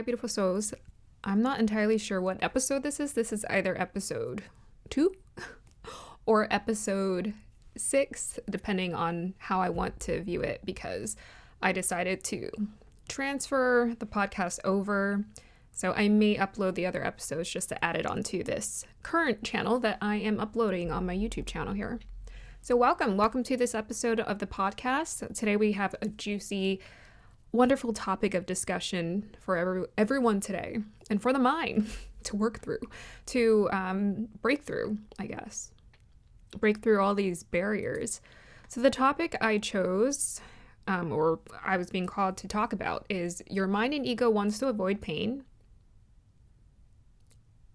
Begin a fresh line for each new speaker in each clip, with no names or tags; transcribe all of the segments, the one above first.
Hi, beautiful souls. I'm not entirely sure what episode this is. This is either episode 2 or episode 6, depending on how I want to view it, because I decided to transfer the podcast over. So I may upload the other episodes just to add it onto this current channel that I am uploading on my YouTube channel here. So welcome to this episode of the podcast. Today we have a juicy, wonderful topic of discussion for everyone today, and for the mind to work through, to break through, I guess. Break through all these barriers. So the topic I chose, or I was being called to talk about, is your mind and ego wants to avoid pain.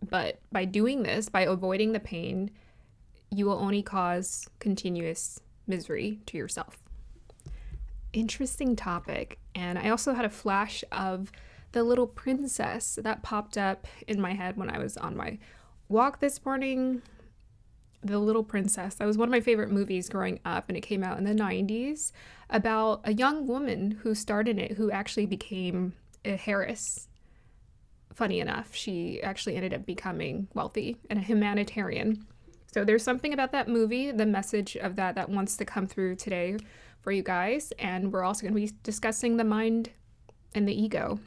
But by doing this, by avoiding the pain, you will only cause continuous misery to yourself. Interesting topic. And I also had a flash of the little princess that popped up in my head when I was on my walk this morning. The Little Princess. That was one of my favorite movies growing up, and it came out in the 90s about a young woman who starred in it who actually became a heiress. Funny enough, she actually ended up becoming wealthy and a humanitarian. So there's something about that movie, the message of that wants to come through today for you guys. And we're also going to be discussing the mind and the ego.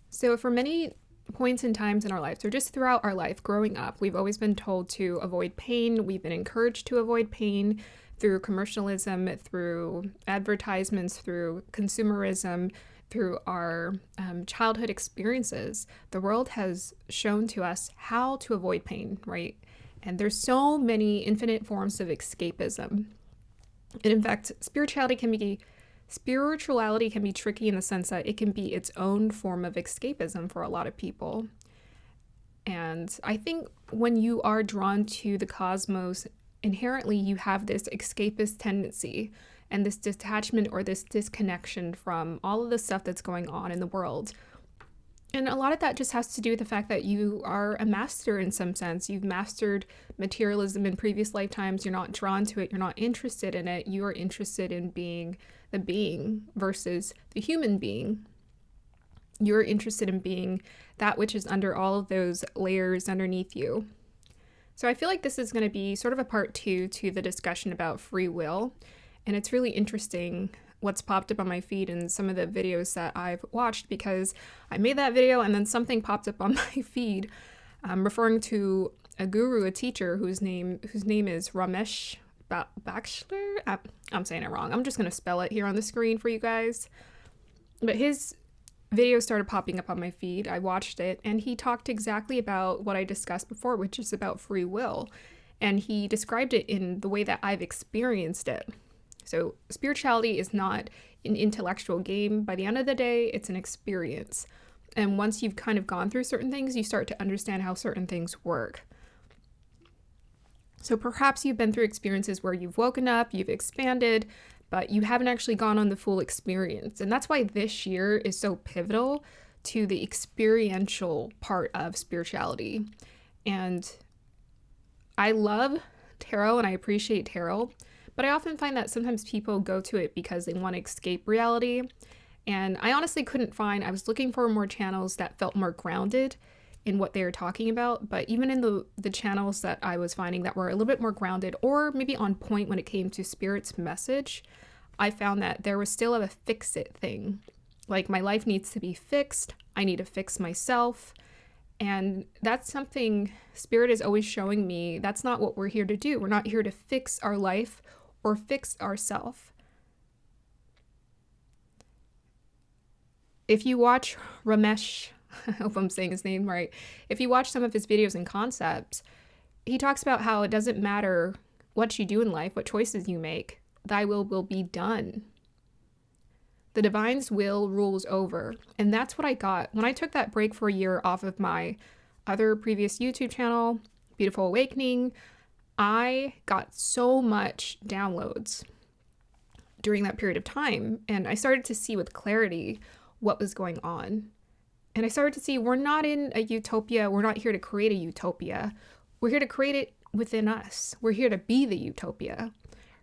So for many points and times in our lives, or just throughout our life growing up, we've always been told to avoid pain. We've been encouraged to avoid pain through commercialism, through advertisements, through consumerism, through our childhood experiences. The world has shown to us how to avoid pain, right? And there's so many infinite forms of escapism. And in fact, spirituality can be tricky in the sense that it can be its own form of escapism for a lot of people. And I think when you are drawn to the cosmos, inherently you have this escapist tendency and this detachment or this disconnection from all of the stuff that's going on in the world. And a lot of that just has to do with the fact that you are a master in some sense. You've mastered materialism in previous lifetimes. You're not drawn to it. You're not interested in it. You are interested in being the being versus the human being. You're interested in being that which is under all of those layers underneath you. So I feel like this is going to be sort of a part 2 to the discussion about free will. And it's really interesting what's popped up on my feed and some of the videos that I've watched, because I made that video and then something popped up on my feed referring to a guru, a teacher whose name is Ramesh Bakshler. I'm saying it wrong. I'm just going to spell it here on the screen for you guys. But his video started popping up on my feed. I watched it, and he talked exactly about what I discussed before, which is about free will. And he described it in the way that I've experienced it. So spirituality is not an intellectual game. By the end of the day, it's an experience. And once you've kind of gone through certain things, you start to understand how certain things work. So perhaps you've been through experiences where you've woken up, you've expanded, but you haven't actually gone on the full experience. And that's why this year is so pivotal to the experiential part of spirituality. And I love tarot and I appreciate tarot, but I often find that sometimes people go to it because they want to escape reality. And I honestly I was looking for more channels that felt more grounded in what they were talking about. But even in the channels that I was finding that were a little bit more grounded or maybe on point when it came to Spirit's message, I found that there was still a fix it thing. Like, my life needs to be fixed. I need to fix myself. And that's something Spirit is always showing me. That's not what we're here to do. We're not here to fix our life or fix ourselves. If you watch Ramesh, I hope I'm saying his name right. If you watch some of his videos and concepts, he talks about how it doesn't matter what you do in life, what choices you make, thy will be done. The divine's will rules over. And that's what I got when I took that break for a year off of my other previous YouTube channel, Beautiful Awakening. I got so much downloads during that period of time, and I started to see with clarity what was going on. And I started to see we're not in a utopia. We're not here to create a utopia. We're here to create it within us. We're here to be the utopia.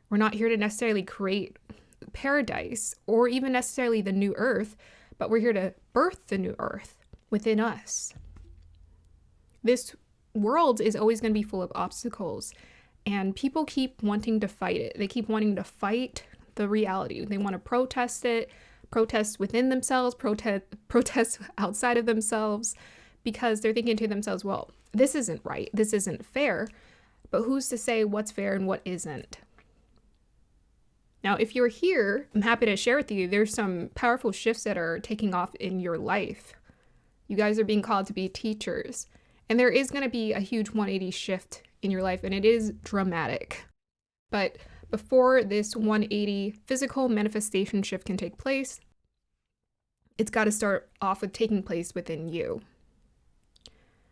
We're not here to necessarily create paradise or even necessarily the new earth, but we're here to birth the new earth within us. This world is always going to be full of obstacles, and people keep wanting to fight it. They keep wanting to fight the reality. They want to protest it, protest within themselves, protest outside of themselves, because they're thinking to themselves, well, this isn't right. This isn't fair. But who's to say what's fair and what isn't? Now, if you're here, I'm happy to share with you, there's some powerful shifts that are taking off in your life. You guys are being called to be teachers. And there is going to be a huge 180 shift in your life, and it is dramatic. But before this 180 physical manifestation shift can take place, it's got to start off with taking place within you.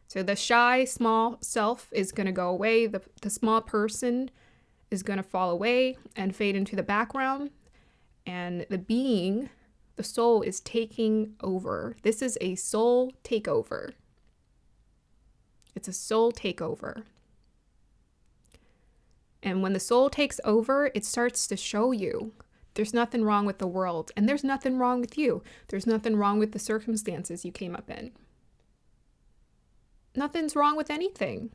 So the shy, small self is going to go away. The small person is going to fall away and fade into the background. And the being, the soul, is taking over. This is a soul takeover. It's a soul takeover. And when the soul takes over, it starts to show you there's nothing wrong with the world, and there's nothing wrong with you. There's nothing wrong with the circumstances you came up in. Nothing's wrong with anything.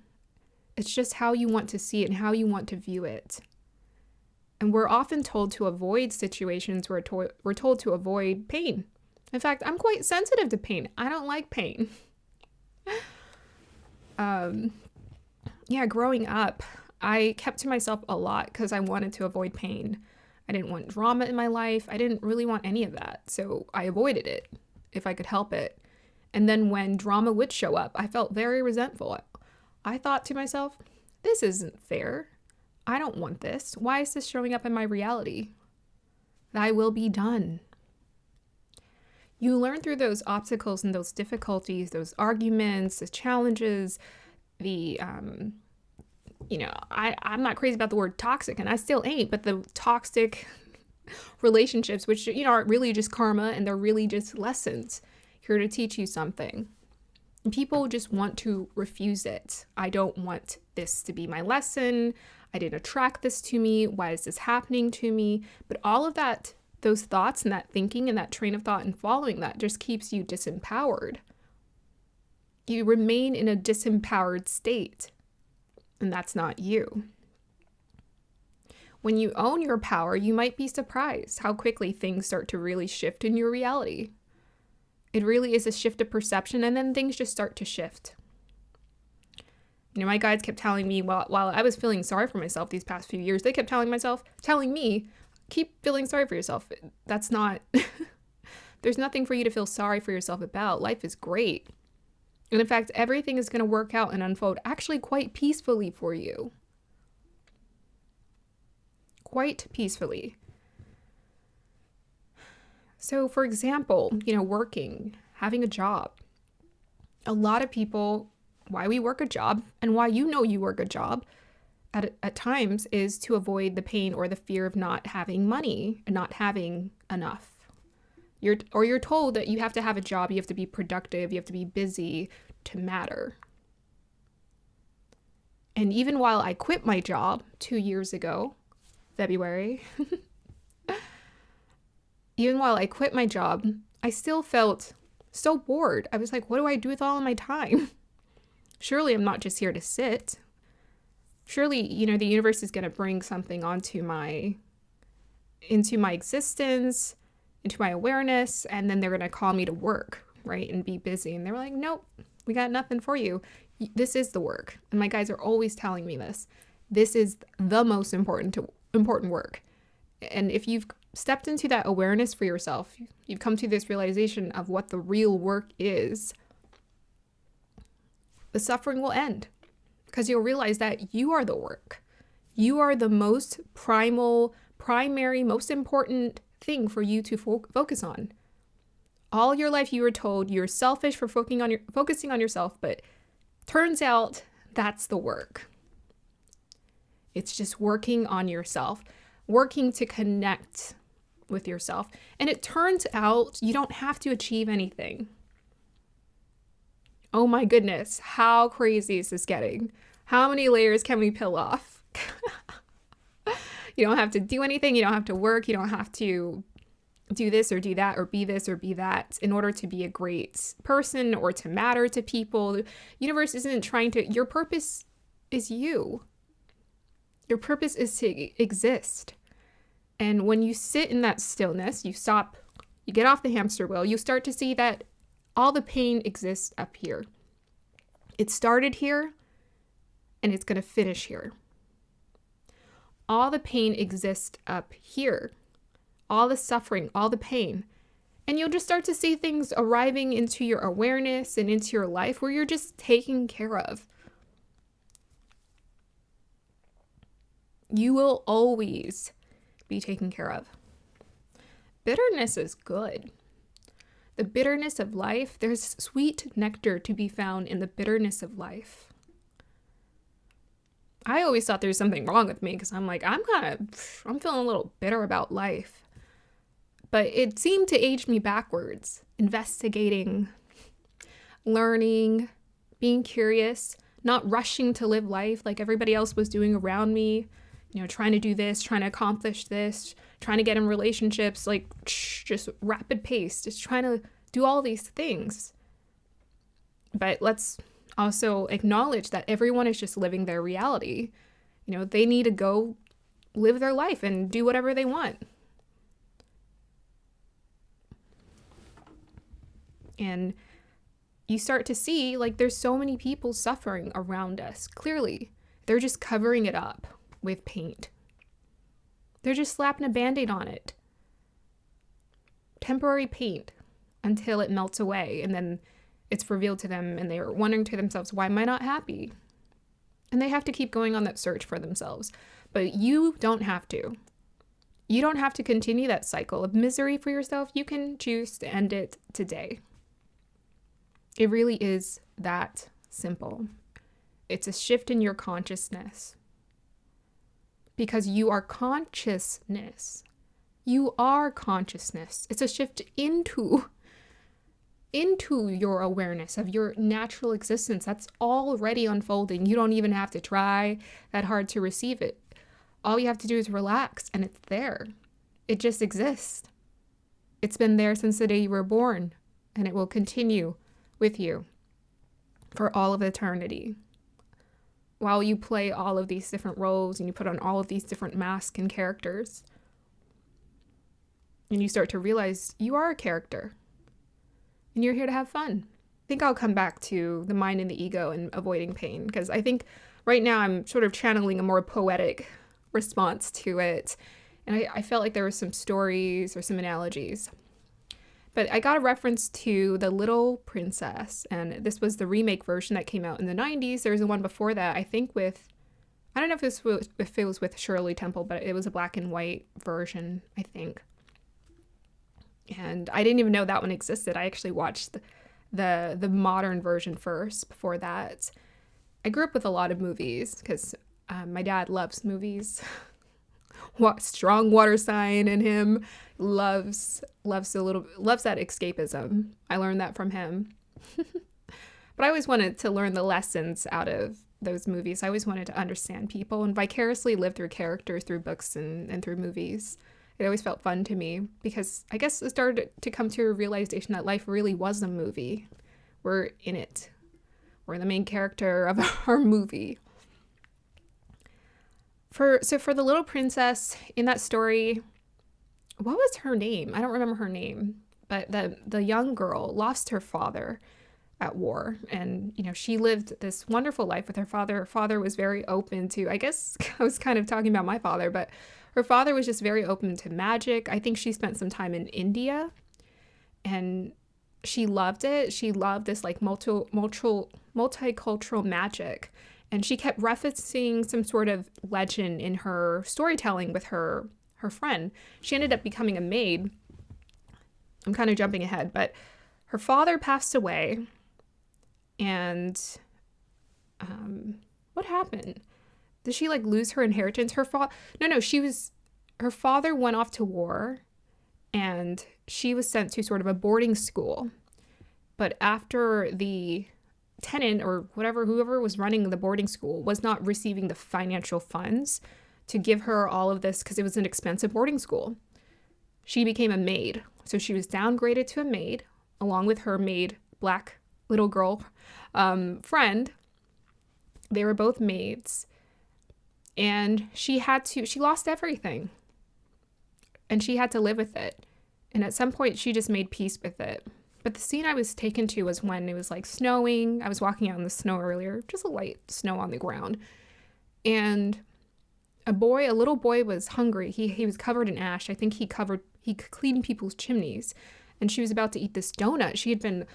It's just how you want to see it and how you want to view it. And we're often told to avoid situations. We're told to avoid pain. In fact, I'm quite sensitive to pain. I don't like pain. Growing up, I kept to myself a lot because I wanted to avoid pain. I didn't want drama in my life. I didn't really want any of that. So I avoided it if I could help it. And then when drama would show up, I felt very resentful. I thought to myself, this isn't fair. I don't want this. Why is this showing up in my reality? Thy will be done. You learn through those obstacles and those difficulties, those arguments, the challenges, I'm not crazy about the word toxic, and I still ain't, but the toxic relationships, which, are really just karma, and they're really just lessons here to teach you something. And people just want to refuse it. I don't want this to be my lesson. I didn't attract this to me. Why is this happening to me? But all of that, those thoughts and that thinking and that train of thought and following that just keeps you disempowered. You remain in a disempowered state, and that's not you. When you own your power, you might be surprised how quickly things start to really shift in your reality. It really is a shift of perception, and then things just start to shift. My guides kept telling me while I was feeling sorry for myself these past few years, they kept telling me, keep feeling sorry for yourself. That's not, there's nothing for you to feel sorry for yourself about. Life is great. And in fact, everything is going to work out and unfold actually quite peacefully for you. Quite peacefully. So for example, working, having a job. A lot of people, why we work a job and why you work a job at times is to avoid the pain or the fear of not having money and not having enough. You're told that you have to have a job, you have to be productive, you have to be busy to matter. And even while I quit my job 2 years ago, February, even while I quit my job, I still felt so bored. I was like, what do I do with all of my time? Surely I'm not just here to sit. Surely, the universe is going to bring something into my existence, into my awareness, and then they're going to call me to work, right? And be busy. And they were like, nope, we got nothing for you. This is the work. And my guides are always telling me this. This is the most important work. And if you've stepped into that awareness for yourself, you've come to this realization of what the real work is, the suffering will end because you'll realize that you are the work. You are the most primary, most important thing for you to focus on. All your life you were told you're selfish for focusing on yourself, but turns out that's the work. It's just working on yourself, working to connect with yourself. And it turns out you don't have to achieve anything. Oh my goodness, how crazy is this getting? How many layers can we peel off? You don't have to do anything. You don't have to work. You don't have to do this or do that or be this or be that in order to be a great person or to matter to people. The universe isn't trying to, your purpose is you. Your purpose is to exist. And when you sit in that stillness, you stop, you get off the hamster wheel, you start to see that all the pain exists up here. It started here and it's going to finish here. All the pain exists up here. All the suffering, all the pain. And you'll just start to see things arriving into your awareness and into your life where you're just taken care of. You will always be taken care of. Bitterness is good. The bitterness of life, there's sweet nectar to be found in the bitterness of life. I always thought there was something wrong with me because I'm like, I'm feeling a little bitter about life. But it seemed to age me backwards, investigating, learning, being curious, not rushing to live life like everybody else was doing around me, trying to do this, trying to accomplish this, trying to get in relationships, like just rapid pace, just trying to do all these things. But let's also acknowledge that everyone is just living their reality. They need to go live their life and do whatever they want. And you start to see, like, there's so many people suffering around us. Clearly, they're just covering it up with paint. They're just slapping a Band-Aid on it. Temporary paint until it melts away. And then it's revealed to them and they're wondering to themselves, why am I not happy? And they have to keep going on that search for themselves. But you don't have to. You don't have to continue that cycle of misery for yourself. You can choose to end it today. It really is that simple. It's a shift in your consciousness. Because you are consciousness. You are consciousness. It's a shift into your awareness of your natural existence. That's already unfolding. You don't even have to try that hard to receive it. All you have to do is relax and it's there. It just exists. It's been there since the day you were born, and it will continue with you for all of eternity. While you play all of these different roles and you put on all of these different masks and characters, and you start to realize you are a character and you're here to have fun. I think I'll come back to the mind and the ego and avoiding pain, because I think right now I'm sort of channeling a more poetic response to it. And I felt like there were some stories or some analogies. But I got a reference to The Little Princess, and this was the remake version that came out in the 90s. There was one before that, I think I don't know if it was with Shirley Temple, but it was a black and white version, I think. And I didn't even know that one existed. I actually watched the modern version first before that. I grew up with a lot of movies because my dad loves movies. Strong water sign in him, loves that escapism. I learned that from him. But I always wanted to learn the lessons out of those movies. I always wanted to understand people and vicariously live through characters through books and through movies. It always felt fun to me because I guess it started to come to a realization that life really was a movie. We're in it. We're the main character of our movie. For the little princess in that story, what was her name? I don't remember her name, but the young girl lost her father at war, and she lived this wonderful life with her father. Her father was very open to, I guess I was kind of talking about my father, but her father was just very open to magic. I think she spent some time in India, and she loved it. She loved this like multicultural magic. And she kept referencing some sort of legend in her storytelling with her friend. She ended up becoming a maid. I'm kind of jumping ahead, but her father passed away. And what happened? Did she like lose her inheritance? Her father went off to war, and she was sent to sort of a boarding school. But after the tenant or whoever was running the boarding school was not receiving the financial funds to give her all of this, because it was an expensive boarding school, she became a maid. So she was downgraded to a maid, along with her maid, black little girl friend. They were both maids. And she lost everything. And she had to live with it. And at some point, she just made peace with it. But the scene I was taken to was when it was like snowing. I was walking out in the snow earlier, just a light snow on the ground. And a little boy was hungry. He was covered in ash. I think he cleaned people's chimneys. And she was about to eat this donut. She had been,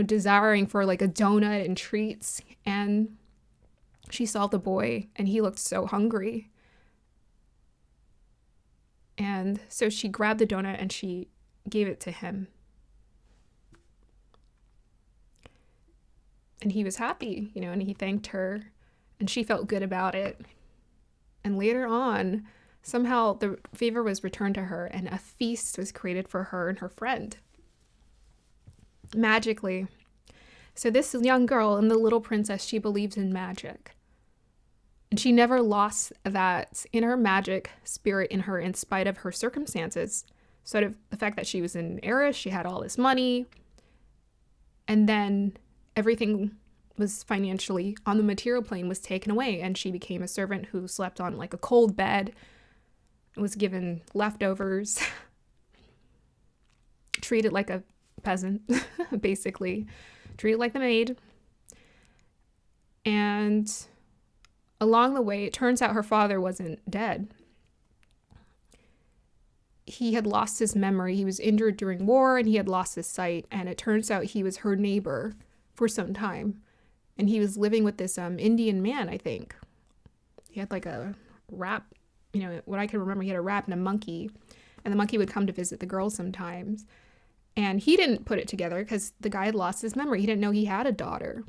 desiring for like a donut and treats. And she saw the boy and he looked so hungry. And so she grabbed the donut and she gave it to him. And he was happy, and he thanked her and she felt good about it. And later on, somehow the favor was returned to her and a feast was created for her and her friend. Magically. So this young girl and the little princess, she believes in magic. And she never lost that inner magic spirit in her in spite of her circumstances. Sort of the fact that she was an heiress, she had all this money. And then everything was financially on the material plane was taken away. And she became a servant who slept on like a cold bed, was given leftovers, treated like a peasant, basically, treated like the maid. And along the way, it turns out her father wasn't dead. He had lost his memory. He was injured during war and he had lost his sight. And it turns out he was her neighbor for some time. And he was living with this Indian man, I think. He had like a rat, what I can remember, he had a rat and a monkey. And the monkey would come to visit the girl sometimes. And he didn't put it together because the guy had lost his memory. He didn't know he had a daughter.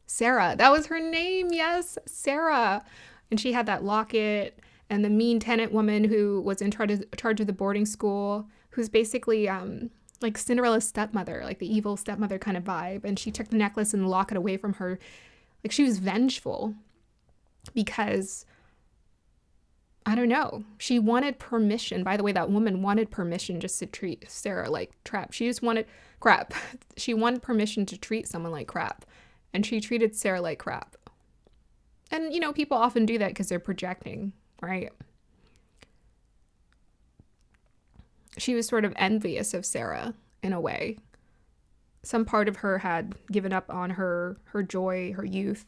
Sarah, that was her name. Yes, Sarah. And she had that locket, and the mean tenant woman who was in charge of the boarding school, who's basically like Cinderella's stepmother, like the evil stepmother kind of vibe. And she took the necklace and the locket away from her. Like she was vengeful because, I don't know, she wanted permission. By the way, that woman wanted permission just to treat Sarah like crap. She just wanted crap. She wanted permission to treat someone like crap. And she treated Sarah like crap. And, people often do that because they're projecting, right? She was sort of envious of Sarah in a way. Some part of her had given up on her joy, her youth,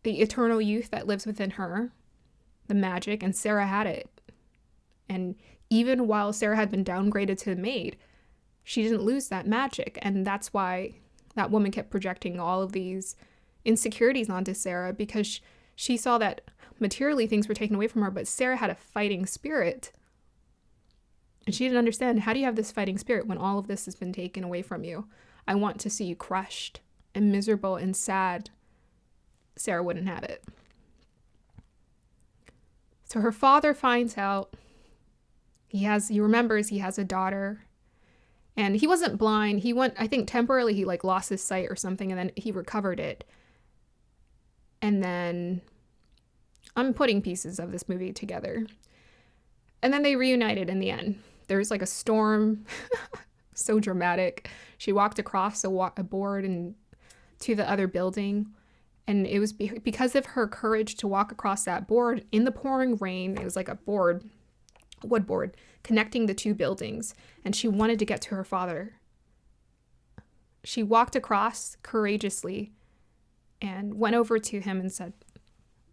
the eternal youth that lives within her, the magic, and Sarah had it. And even while Sarah had been downgraded to a maid, she didn't lose that magic. And that's why that woman kept projecting all of these insecurities onto Sarah, because she saw that materially things were taken away from her, but Sarah had a fighting spirit. And she didn't understand, how do you have this fighting spirit when all of this has been taken away from you? I want to see you crushed and miserable and sad. Sarah wouldn't have it. So her father finds out. He remembers he has a daughter. And he wasn't blind. I think temporarily he lost his sight or something, and then he recovered it. And then I'm putting pieces of this movie together. And then they reunited in the end. There's a storm, so dramatic. She walked across a board and to the other building. And it was because of her courage to walk across that board in the pouring rain. It was like a wood board, connecting the two buildings, and she wanted to get to her father. She walked across courageously and went over to him and said,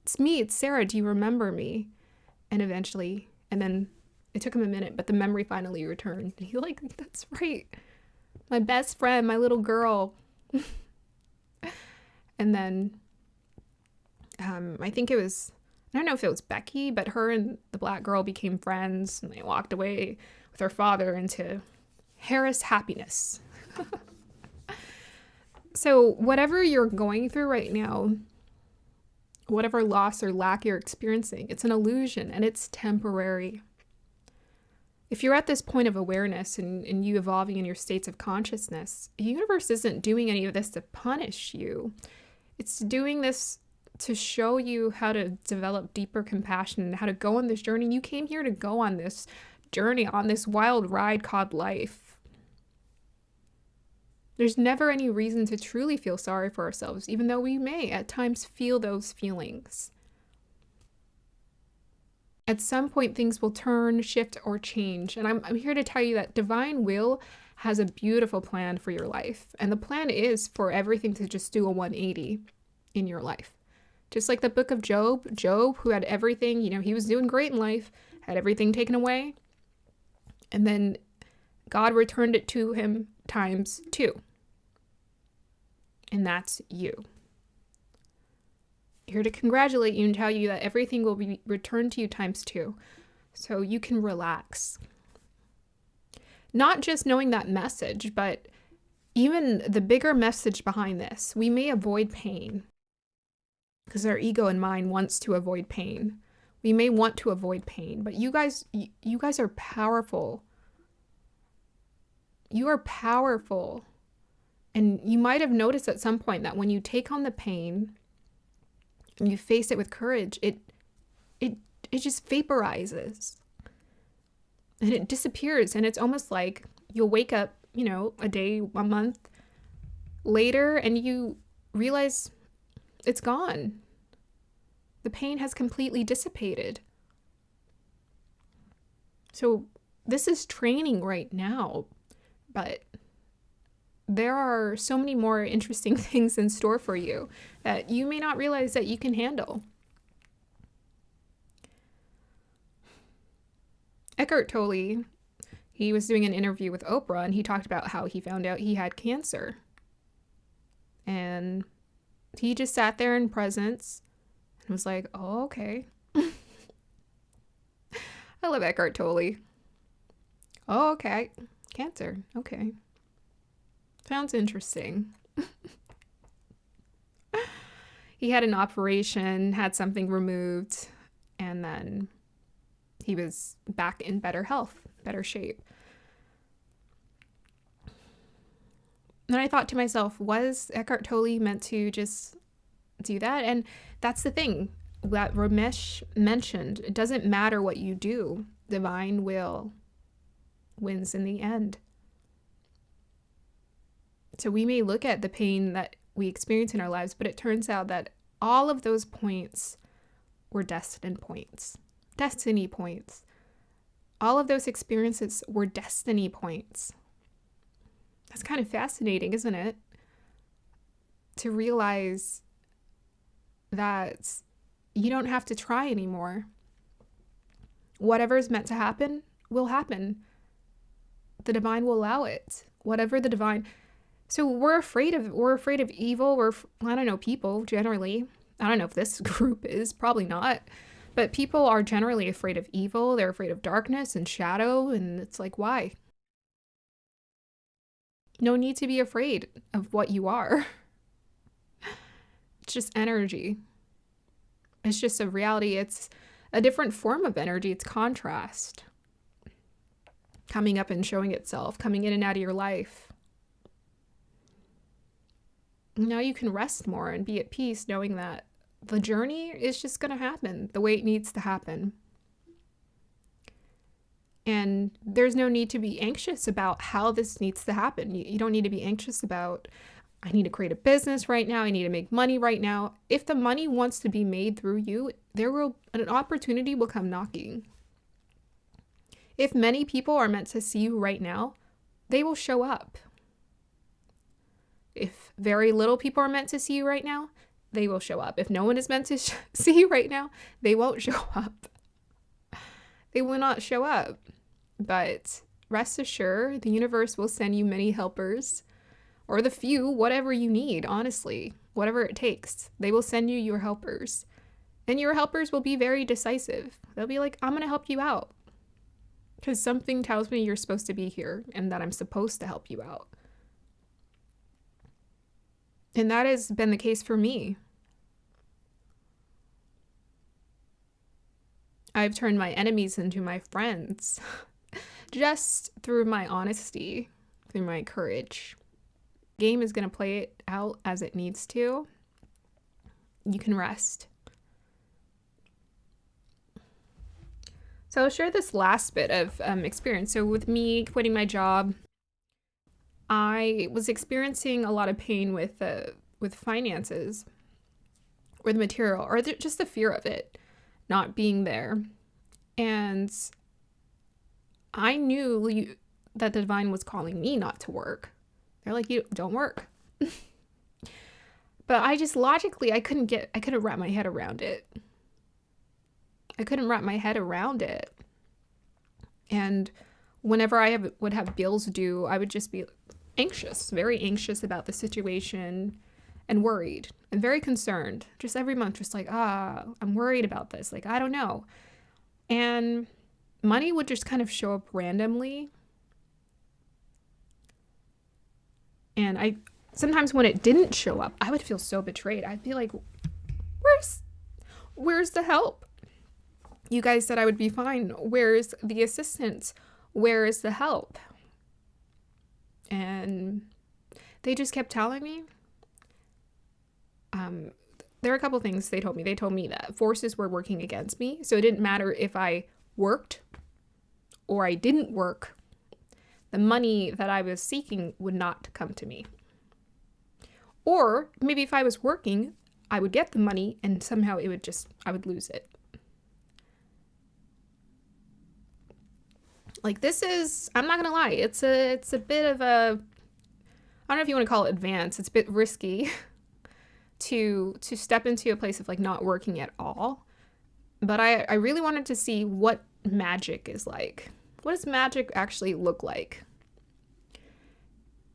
"It's me, it's Sarah, do you remember me?" And then it took him a minute, but the memory finally returned. And he's like, "That's right, my best friend, my little girl." And then I think I don't know if it was Becky, but her and the black girl became friends, and they walked away with her father into Harris happiness. So whatever you're going through right now, whatever loss or lack you're experiencing, it's an illusion and it's temporary. If you're at this point of awareness and you evolving in your states of consciousness, the universe isn't doing any of this to punish you. It's doing this to show you how to develop deeper compassion and how to go on this journey. You came here to go on this journey, on this wild ride called life. There's never any reason to truly feel sorry for ourselves, even though we may at times feel those feelings. At some point, things will turn, shift, or change. And I'm here to tell you that divine will has a beautiful plan for your life. And the plan is for everything to just do a 180 in your life. Just like the book of Job, who had everything, he was doing great in life, had everything taken away. And then God returned it to him times 2. And that's you. Here to congratulate you and tell you that everything will be returned to you times 2. So you can relax. Not just knowing that message, but even the bigger message behind this. We may avoid pain because our ego and mind wants to avoid pain. We may want to avoid pain, but you guys are powerful. You are powerful. And you might have noticed at some point that when you take on the pain and you face it with courage, it just vaporizes. And it disappears. And it's almost like you'll wake up, a day, a month later, and you realize it's gone. The pain has completely dissipated. So this is training right now, but there are so many more interesting things in store for you that you may not realize that you can handle. Eckhart Tolle, he was doing an interview with Oprah, and he talked about how he found out he had cancer. And he just sat there in presence and was like, oh, okay. I love Eckhart Tolle. Oh, okay. Cancer. Okay. Sounds interesting. He had an operation, had something removed, and then he was back in better health, better shape. And I thought to myself, was Eckhart Tolle meant to just do that? And that's the thing that Ramesh mentioned. It doesn't matter what you do. Divine will wins in the end. So we may look at the pain that we experience in our lives, but it turns out that all of those points were destiny points. All of those experiences were destiny points. That's kind of fascinating, isn't it? To realize that you don't have to try anymore. Whatever is meant to happen will happen. The divine will allow it. Whatever the divine... So we're afraid of evil. I don't know, people generally. I don't know if this group is, probably not. But people are generally afraid of evil. They're afraid of darkness and shadow. And it's like, why? No need to be afraid of what you are. It's just energy. It's just a reality. It's a different form of energy. It's contrast. Coming up and showing itself, coming in and out of your life. Now you can rest more and be at peace knowing that the journey is just going to happen the way it needs to happen. And there's no need to be anxious about how this needs to happen. You don't need to be anxious about, I need to create a business right now. I need to make money right now. If the money wants to be made through you, an opportunity will come knocking. If many people are meant to see you right now, they will show up. If very little people are meant to see you right now, they will show up. If no one is meant to see you right now, they won't show up. They will not show up. But rest assured, the universe will send you many helpers, or the few, whatever you need, honestly, whatever it takes. They will send you your helpers. And your helpers will be very decisive. They'll be like, I'm going to help you out. Because something tells me you're supposed to be here and that I'm supposed to help you out. And that has been the case for me. I've turned my enemies into my friends just through my honesty, through my courage. The game is going to play it out as it needs to. You can rest. So I'll share this last bit of experience. So with me quitting my job, I was experiencing a lot of pain with finances or the material or just the fear of it not being there. And I knew that the divine was calling me not to work. They're like, you don't work. But I just logically, I couldn't wrap my head around it. I couldn't wrap my head around it. And whenever would have bills due, I would just be anxious, very anxious about the situation and worried and very concerned. Just every month, just like, I'm worried about this. Like, I don't know. And money would just kind of show up randomly. And sometimes when it didn't show up, I would feel so betrayed. I'd be like, where's the help? You guys said I would be fine. Where's the assistance? Where is the help? And they just kept telling me. There are a couple things they told me. They told me that forces were working against me. So it didn't matter if I worked or I didn't work. The money that I was seeking would not come to me. Or maybe if I was working, I would get the money and somehow I would lose it. Like, this is, I'm not gonna lie, it's a bit of a, I don't know if you want to call it advanced, it's a bit risky to step into a place of like not working at all. But I really wanted to see what magic is like. What does magic actually look like?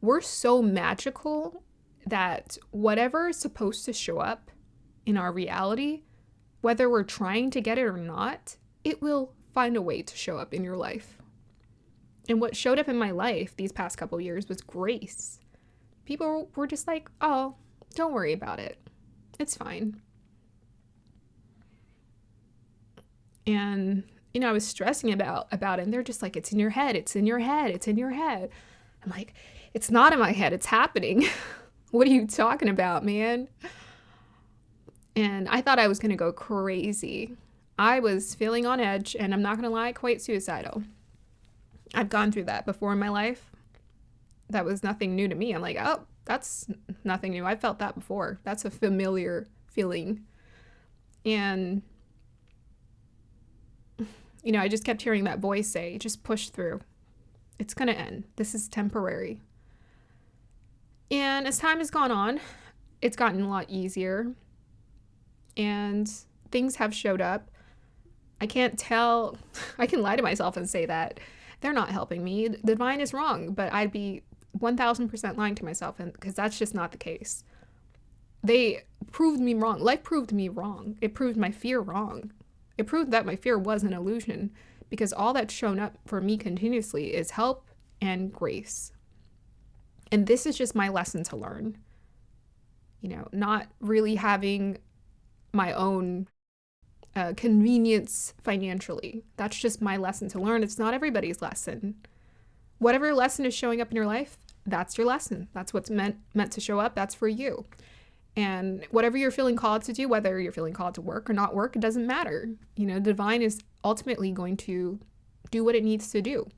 We're so magical that whatever is supposed to show up in our reality, whether we're trying to get it or not, it will find a way to show up in your life. And what showed up in my life these past couple years was grace. People were just like, oh, don't worry about it. It's fine. And, I was stressing about it, and they're just like, it's in your head, it's in your head, it's in your head. I'm like, it's not in my head, it's happening. What are you talking about, man? And I thought I was going to go crazy. I was feeling on edge, and I'm not going to lie, quite suicidal. I've gone through that before in my life. That was nothing new to me. I'm like, oh, that's nothing new. I've felt that before. That's a familiar feeling. And, I just kept hearing that voice say, just push through. It's going to end. This is temporary. And as time has gone on, it's gotten a lot easier. And things have showed up. I can't tell. I can lie to myself and say that they're not helping me. The divine is wrong, but I'd be 1000% lying to myself, because that's just not the case. They proved me wrong. Life proved me wrong. It proved my fear wrong. It proved that my fear was an illusion, because all that's shown up for me continuously is help and grace. And this is just my lesson to learn. Not really having my own convenience financially. That's just my lesson to learn. It's not everybody's lesson. Whatever lesson is showing up in your life, that's your lesson. That's what's meant to show up. That's for you. And whatever you're feeling called to do, whether you're feeling called to work or not work, it doesn't matter. The divine is ultimately going to do what it needs to do.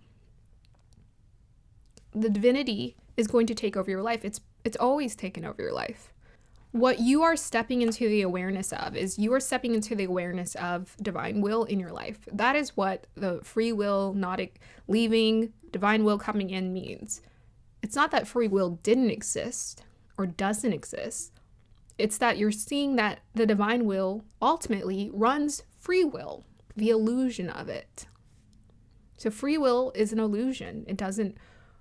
The divinity is going to take over your life. It's always taken over your life. What you are stepping into the awareness of is you are stepping into the awareness of divine will in your life. That is what the free will not leaving, divine will coming in means. It's not that free will didn't exist or doesn't exist. It's that you're seeing that the divine will ultimately runs free will, the illusion of it. So free will is an illusion. It doesn't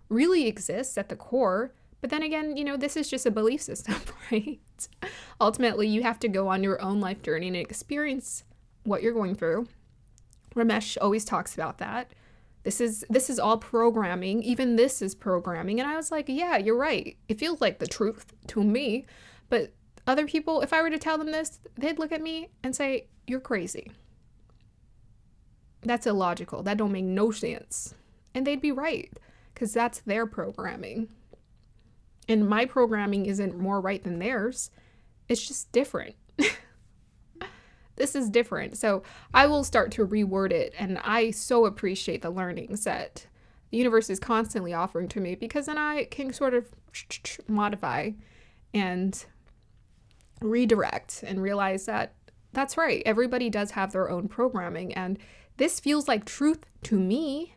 really exist at the core. But then again, this is just a belief system, right? Ultimately, you have to go on your own life journey and experience what you're going through. Ramesh always talks about that. This is all programming. Even this is programming. And I was like, yeah, you're right. It feels like the truth to me. But other people, if I were to tell them this, they'd look at me and say, you're crazy. That's illogical. That don't make no sense. And they'd be right, because that's their programming. And my programming isn't more right than theirs. It's just different. this is different. So I will start to reword it. And I so appreciate the learnings that the universe is constantly offering to me, because then I can sort of modify and redirect and realize that that's right. Everybody does have their own programming, and this feels like truth to me,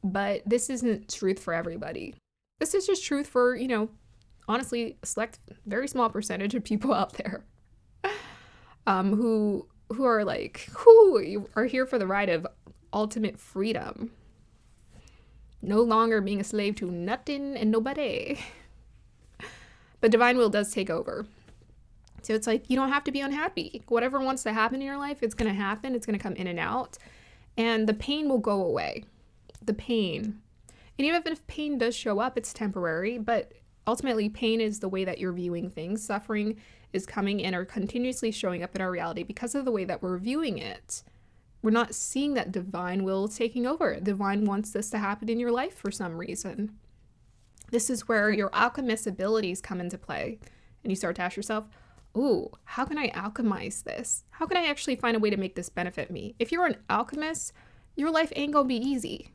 but this isn't truth for everybody. This is just truth for, honestly, a select, very small percentage of people out there who are like, who are here for the ride of ultimate freedom. No longer being a slave to nothing and nobody. But divine will does take over. So it's like, you don't have to be unhappy. Whatever wants to happen in your life, it's going to happen. It's going to come in and out. And the pain will go away. The pain. And even if pain does show up, it's temporary. But ultimately, pain is the way that you're viewing things. Suffering is coming in or continuously showing up in our reality because of the way that we're viewing it. We're not seeing that divine will taking over. Divine wants this to happen in your life for some reason. This is where your alchemist abilities come into play. And you start to ask yourself, ooh, how can I alchemize this? How can I actually find a way to make this benefit me? If you're an alchemist, your life ain't gonna be easy.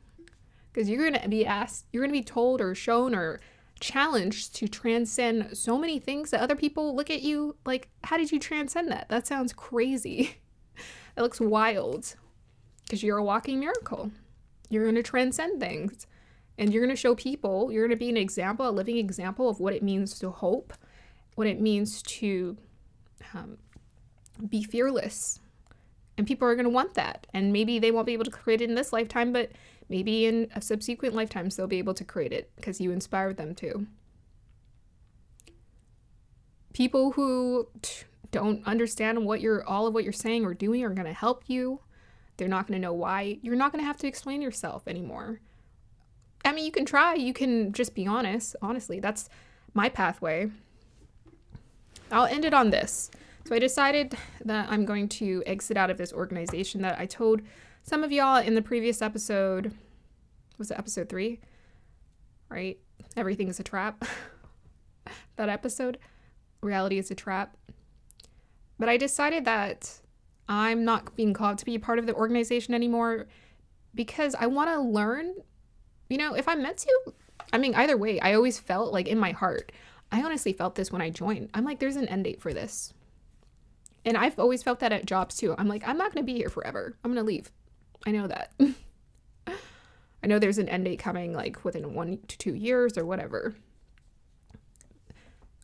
Because you're gonna be asked, you're gonna be told or shown or challenged to transcend so many things that other people look at you like, how did you transcend that? That sounds crazy. It looks wild. Because you're a walking miracle. You're going to transcend things. And you're going to show people, you're going to be an example, a living example of what it means to hope, what it means to be fearless. And people are going to want that. And maybe they won't be able to create it in this lifetime, but maybe in a subsequent lifetimes they'll be able to create it because you inspired them to. People who don't understand all of what you're saying or doing are going to help you. They're not going to know why. You're not going to have to explain yourself anymore. I mean, you can try. You can just be honest. Honestly, that's my pathway. I'll end it on this. So I decided that I'm going to exit out of this organization that I told some of y'all in the previous episode. Was it episode 3? Right? Everything is a trap. That episode. Reality is a trap. But I decided that I'm not being called to be a part of the organization anymore because I want to learn, if I'm meant to. I mean, either way, I always felt like in my heart, I honestly felt this when I joined. I'm like, there's an end date for this. And I've always felt that at jobs too. I'm like, I'm not going to be here forever. I'm going to leave. I know that. I know there's an end date coming like within 1 to 2 years or whatever.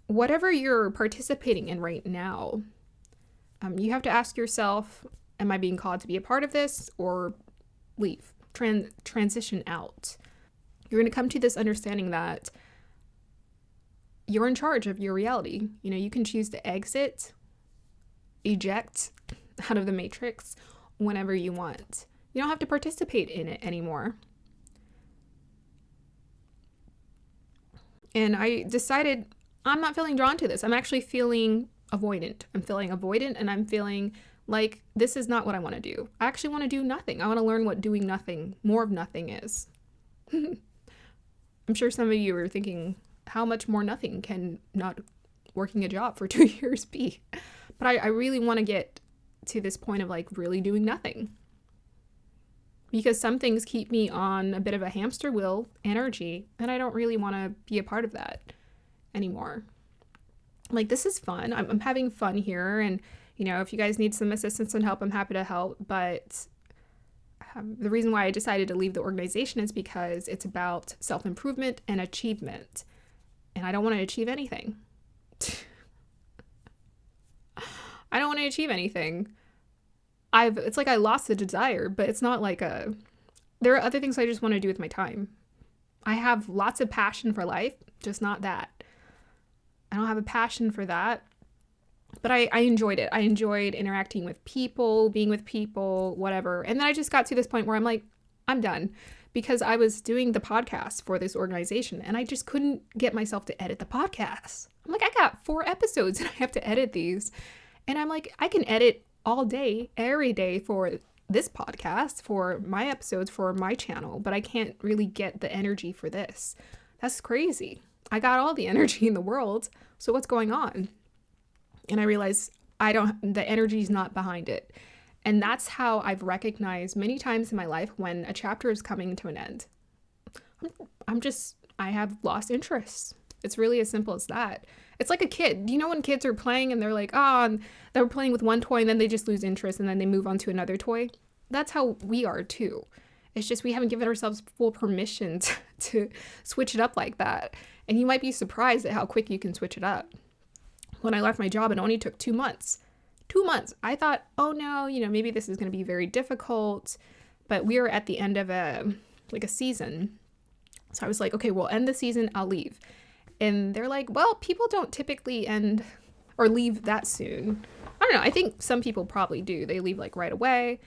Whatever you're participating in right now, you have to ask yourself, am I being called to be a part of this or leave, transition out? You're going to come to this understanding that you're in charge of your reality. You can choose to exit, eject out of the matrix whenever you want. You don't have to participate in it anymore. And I decided I'm not feeling drawn to this. I'm actually feeling avoidant. I'm feeling avoidant and I'm feeling like this is not what I want to do. I actually want to do nothing. I want to learn what doing nothing, more of nothing is. I'm sure some of you are thinking, how much more nothing can not working a job for 2 years be? But I really want to get to this point of like really doing nothing. Because some things keep me on a bit of a hamster wheel energy, and I don't really want to be a part of that anymore. Like, this is fun. I'm having fun here. And, if you guys need some assistance and help, I'm happy to help. But the reason why I decided to leave the organization is because it's about self-improvement and achievement. And I don't want to achieve anything. I don't want to achieve anything. It's like I lost the desire, but it's not like there are other things I just want to do with my time. I have lots of passion for life, just not that. I don't have a passion for that, but I enjoyed it. I enjoyed interacting with people, being with people, whatever. And then I just got to this point where I'm like, I'm done, because I was doing the podcast for this organization and I just couldn't get myself to edit the podcast. I'm like, I got 4 episodes and I have to edit these. And I'm like, I can edit all day, every day for this podcast, for my episodes, for my channel, but I can't really get the energy for this. That's crazy. I got all the energy in the world, so what's going on? And I realized the energy's not behind it. And that's how I've recognized many times in my life when a chapter is coming to an end. I have lost interest. It's really as simple as that. It's like a kid. You know when kids are playing and they're like, they're playing with one toy and then they just lose interest and then they move on to another toy? That's how we are too. It's just we haven't given ourselves full permission to switch it up like that. And you might be surprised at how quick you can switch it up. When I left my job, it only took 2 months. 2 months. I thought, oh no, maybe this is going to be very difficult. But we were at the end of a season. So I was like, okay, we'll end the season, I'll leave. And they're like, well, people don't typically end or leave that soon. I don't know. I think some people probably do. They leave like right away.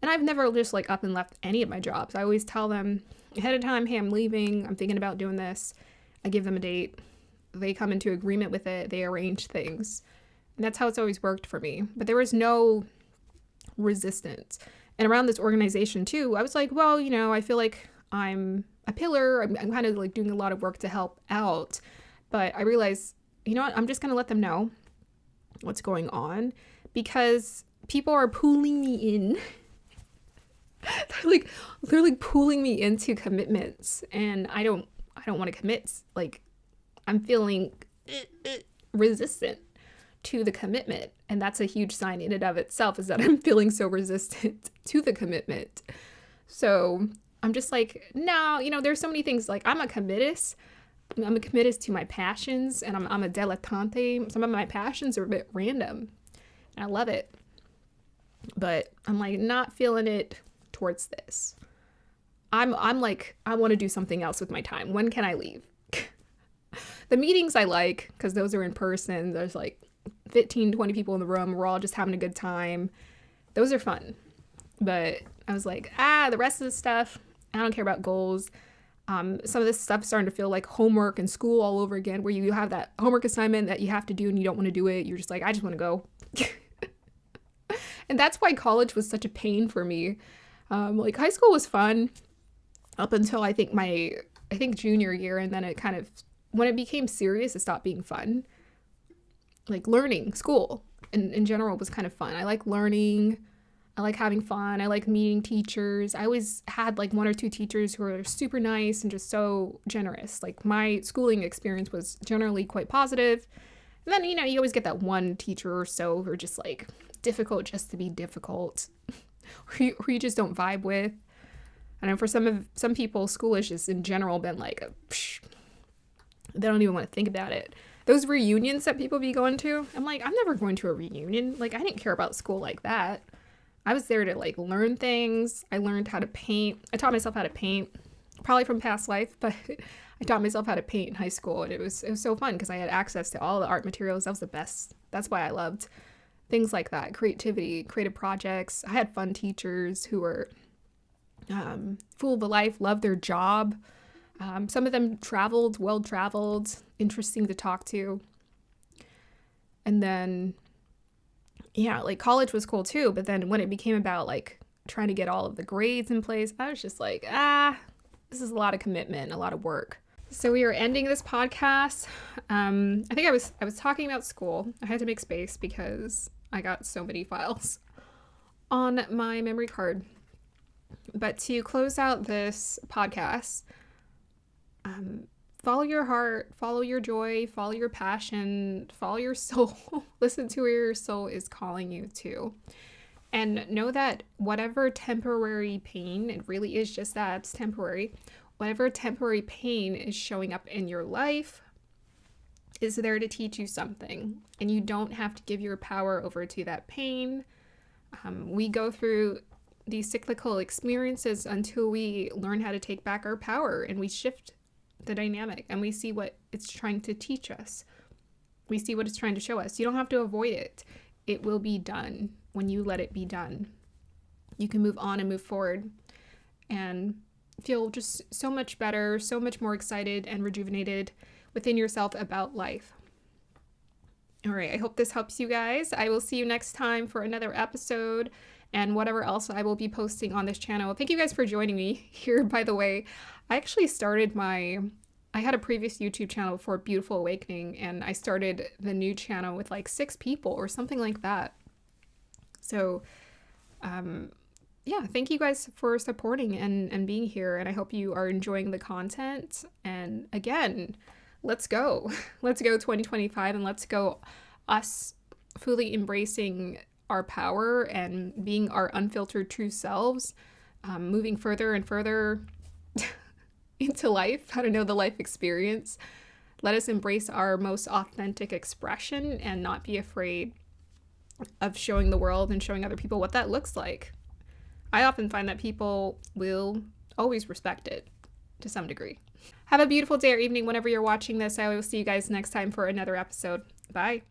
And I've never just like up and left any of my jobs. I always tell them ahead of time, hey, I'm leaving. I'm thinking about doing this. I give them a date. They come into agreement with it. They arrange things. And that's how it's always worked for me. But there was no resistance. And around this organization too, I was like, well, I feel like I'm a pillar. I'm kind of like doing a lot of work to help out. But I realized, you know what? I'm just going to let them know what's going on because people are pulling me in. they're like pulling me into commitments, and I don't want to commit. Like, I'm feeling resistant to the commitment, and that's a huge sign in and of itself, is that I'm feeling so resistant to the commitment. So I'm just like, no, there's so many things. Like, I'm a committus to my passions, and I'm a dilettante. Some of my passions are a bit random, and I love it, but I'm like not feeling it towards this. I'm like, I want to do something else with my time. When can I leave? The meetings I like, because those are in person. There's like 15, 20 people in the room. We're all just having a good time. Those are fun. But I was like, the rest of the stuff, I don't care about goals. Some of this stuff is starting to feel like homework and school all over again, where you have that homework assignment that you have to do and you don't want to do it. You're just like, I just want to go. And that's why college was such a pain for me. Like, high school was fun up until I think junior year, and then it kind of, when it became serious, it stopped being fun. Like, learning, school in general was kind of fun. I like learning. I like having fun. I like meeting teachers. I always had like 1 or 2 teachers who are super nice and just so generous. Like, my schooling experience was generally quite positive. And then, you always get that one teacher or so who are just like difficult just to be difficult, who you just don't vibe with. I know for some people, school has just in general been like, they don't even want to think about it. Those reunions that people be going to, I'm like, I'm never going to a reunion. Like, I didn't care about school like that. I was there to like learn things. I learned how to paint. I taught myself how to paint, probably from past life, but I taught myself how to paint in high school, and it was so fun because I had access to all the art materials. That was the best. That's why I loved things like that, creativity, creative projects. I had fun teachers who were full of the life, loved their job. Some of them well-traveled, interesting to talk to. And then, yeah, like college was cool too. But then when it became about like trying to get all of the grades in place, I was just like, this is a lot of commitment, a lot of work. So we are ending this podcast. I think I was talking about school. I had to make space because I got so many files on my memory card. But to close out this podcast, follow your heart, follow your joy, follow your passion, follow your soul. Listen to where your soul is calling you to. And know that whatever temporary pain, it really is just that, it's temporary. Whatever temporary pain is showing up in your life is there to teach you something. And you don't have to give your power over to that pain. We go through these cyclical experiences until we learn how to take back our power, and we shift the dynamic and we see what it's trying to teach us. We see what it's trying to show us. You don't have to avoid it. It will be done when you let it be done. You can move on and move forward and feel just so much better, so much more excited and rejuvenated within yourself about life. All right, I hope this helps you guys. I will see you next time for another episode and whatever else I will be posting on this channel. Thank you guys for joining me here, by the way. I actually started my I had a previous YouTube channel before Beautiful Awakening, and I started the new channel with like 6 people or something like that. So, yeah, thank you guys for supporting and being here. And I hope you are enjoying the content. And again, let's go. Let's go 2025, and let's go us fully embracing our power and being our unfiltered true selves, moving further and further into life. I don't know, the life experience. Let us embrace our most authentic expression and not be afraid of showing the world and showing other people what that looks like. I often find that people will always respect it to some degree. Have a beautiful day or evening whenever you're watching this. I will see you guys next time for another episode. Bye.